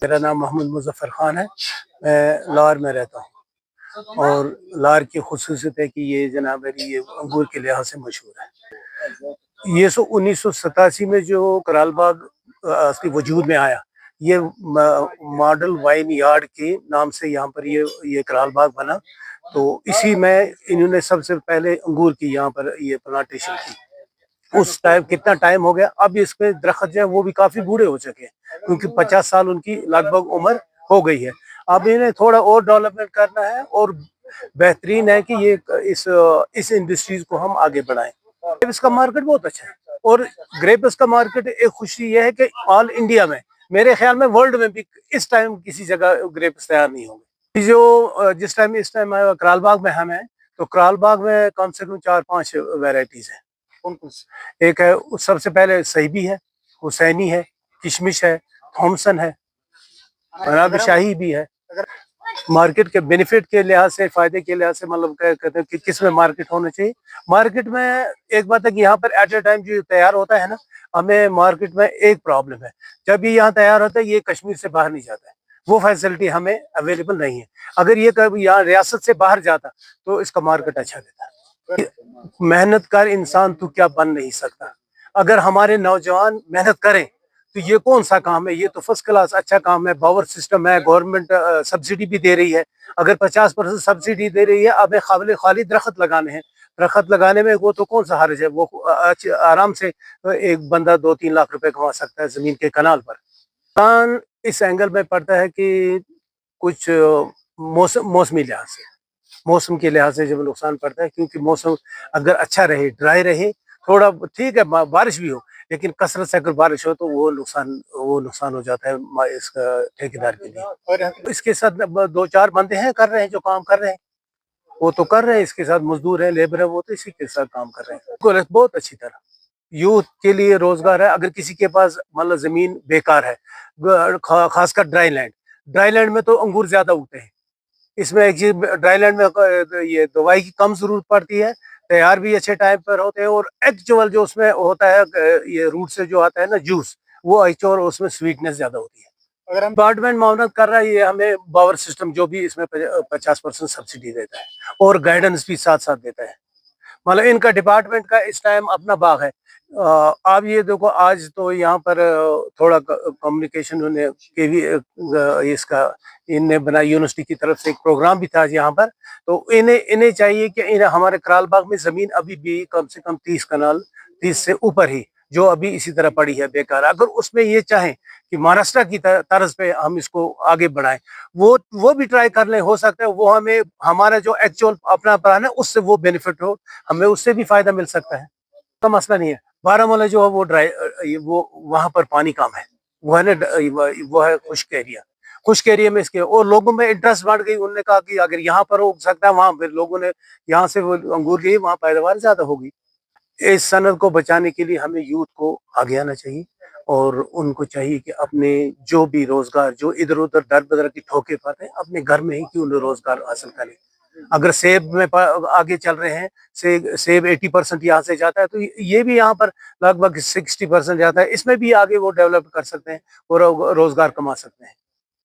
میرا نام محمد مظفر خان ہے، میں لاہور میں رہتا ہوں، اور لاہور کی خصوصیت ہے کہ یہ جناب یہ انگور کے لحاظ سے مشہور ہے۔ یہ 1987 میں جو کرال باغ اصلی وجود میں آیا، یہ ماڈل وائن یارڈ کے نام سے یہاں پر یہ کرال باغ بنا، تو اسی میں انہوں نے سب سے پہلے انگور کی یہاں پر یہ پلانٹیشن کی۔ اس ٹائم کتنا ٹائم ہو گیا، اب اس پہ درخت جو ہے وہ بھی کافی بوڑھے ہو چکے ہیں، کیونکہ 50 سال ان کی لگ بھگ عمر ہو گئی ہے۔ اب انہیں تھوڑا اور ڈیولپمنٹ کرنا ہے، اور بہترین ہے کہ یہ اس انڈسٹریز کو ہم آگے بڑھائیں۔ گریپس کا مارکیٹ بہت اچھا ہے، اور گریپس کا مارکیٹ ایک خوشی یہ ہے کہ آل انڈیا میں، میرے خیال میں ورلڈ میں بھی اس ٹائم کسی جگہ گریپس تیار نہیں ہوں گے۔ اس ٹائم کرال باغ میں ہم ہیں، تو کرال باغ میں کم سے کم 4-5 ویرائٹیز ہیں۔ ایک ہے سب سے پہلے صحیبی ہے، حسینی ہے، کشمش ہے، تھامسن ہے، منابع شاہی بھی ہے۔ مارکیٹ کے بینیفٹ کے لحاظ سے، فائدے کے لحاظ سے، مطلب کہتے ہیں کہ کس میں مارکیٹ ہونا چاہیے۔ مارکیٹ میں ایک بات ہے کہ یہاں پر ایٹ اے ٹائم جو تیار ہوتا ہے نا، ہمیں مارکیٹ میں ایک پرابلم ہے، جب یہ یہاں تیار ہوتا ہے یہ کشمیر سے باہر نہیں جاتا ہے، وہ فیسلٹی ہمیں اویلیبل نہیں ہے۔ اگر یہ کبھی یہاں ریاست سے باہر جاتا تو اس کا مارکیٹ اچھا دیتا ہے۔ محنت کر انسان تو کیا بن نہیں سکتا، اگر ہمارے نوجوان محنت کریں تو یہ کون سا کام ہے، یہ تو فرسٹ کلاس اچھا کام ہے۔ باور سسٹم ہے، گورنمنٹ سبسڈی بھی دے رہی ہے، اگر 50% سبسڈی دے رہی ہے، اب خالی درخت لگانے ہیں، درخت لگانے میں وہ تو کون سا حرج ہے، وہ آرام سے ایک بندہ 2-3 لاکھ روپے کما سکتا ہے زمین کے کنال پر۔ نقصان اس اینگل میں پڑتا ہے کہ کچھ موسمی لحاظ سے، موسم کے لحاظ سے جب نقصان پڑتا ہے، کیونکہ موسم اگر اچھا رہے، ڈرائی رہے، تھوڑا ٹھیک ہے بارش بھی ہو، لیکن کثرت سے اگر بارش ہو تو وہ نقصان ہو جاتا ہے اس کا ٹھیکیدار کے لیے۔ اور اس کے ساتھ 2-4 بندے ہیں کر رہے ہیں جو کام کر رہے ہیں، وہ تو کر رہے ہیں، اس کے ساتھ مزدور ہے، لیبر ہے، وہ تو اسی کے ساتھ کام کر رہے ہیں بہت اچھی طرح۔ یوتھ کے لیے روزگار ہے، اگر کسی کے پاس مطلب زمین بیکار ہے، خاص کر ڈرائی لینڈ میں تو انگور زیادہ اگتے ہیں۔ اس میں ایک چیز، ڈرائی لینڈ میں یہ دوائی کی کم ضرورت پڑتی ہے، تیار بھی اچھے ٹائم پر ہوتے ہیں، اور ایکچوئل جو اس میں ہوتا ہے یہ روٹ سے جو آتا ہے نا جوس، وہ ایکچوئل اس میں سویٹنس زیادہ ہوتی ہے۔ اگر ہم ڈپارٹمنٹ معاونت کر رہا ہے، یہ ہمیں باور سسٹم جو بھی اس میں 50% سبسڈی دیتا ہے، اور گائیڈنس بھی ساتھ ساتھ دیتا ہے۔ مطلب ان کا ڈپارٹمنٹ کا اس ٹائم اپنا باغ ہے۔ آپ یہ دیکھو، آج تو یہاں پر تھوڑا کمیونیکیشن اس کا ان نے بنا، یونیورسٹی کی طرف سے ایک پروگرام بھی تھا یہاں پر، تو انہیں چاہیے کہ ہمارے کرال باغ میں زمین ابھی بھی کم سے کم 30 کنال، 30 سے اوپر ہی، جو ابھی اسی طرح پڑی ہے بیکار، اگر اس میں یہ چاہیں کہ مہاراشٹر کی طرز پہ ہم اس کو آگے بڑھائیں، وہ بھی ٹرائی کر لیں، ہو سکتا ہے وہ ہمیں ہمارا جو ایکچوئل اپنا پلان ہے اس سے وہ بینیفٹ ہو، ہمیں اس سے بھی فائدہ مل سکتا ہے۔ کا مسئلہ نہیں ہے، بارہمولہ جو ہے وہ وہاں پر پانی کم ہے، وہ ہے نا، وہ ہے خشک ایریا میں اس کے، اور لوگوں میں انٹرسٹ بڑھ گئی، انہوں نے کہا کہ اگر یہاں پر ہو سکتا ہے وہاں، پھر لوگوں نے یہاں سے وہ انگور لیے، وہاں پیداوار زیادہ ہوگی۔ اس صنعت کو بچانے کے لیے ہمیں یوتھ کو آگے آنا چاہیے، اور ان کو چاہیے کہ اپنے جو بھی روزگار جو ادھر ادھر در بدر کی ٹھوکے پاتے ہیں، اپنے گھر میں ہی کیوں نہ روزگار حاصل کریں۔ اگر سیب میں آگے چل رہے ہیں، سیب 80% یہاں سے جاتا ہے، تو یہ بھی یہاں پر لگ بھگ 60% جاتا ہے، اس میں بھی آگے وہ ڈیولپ کر سکتے ہیں اور روزگار کما سکتے ہیں۔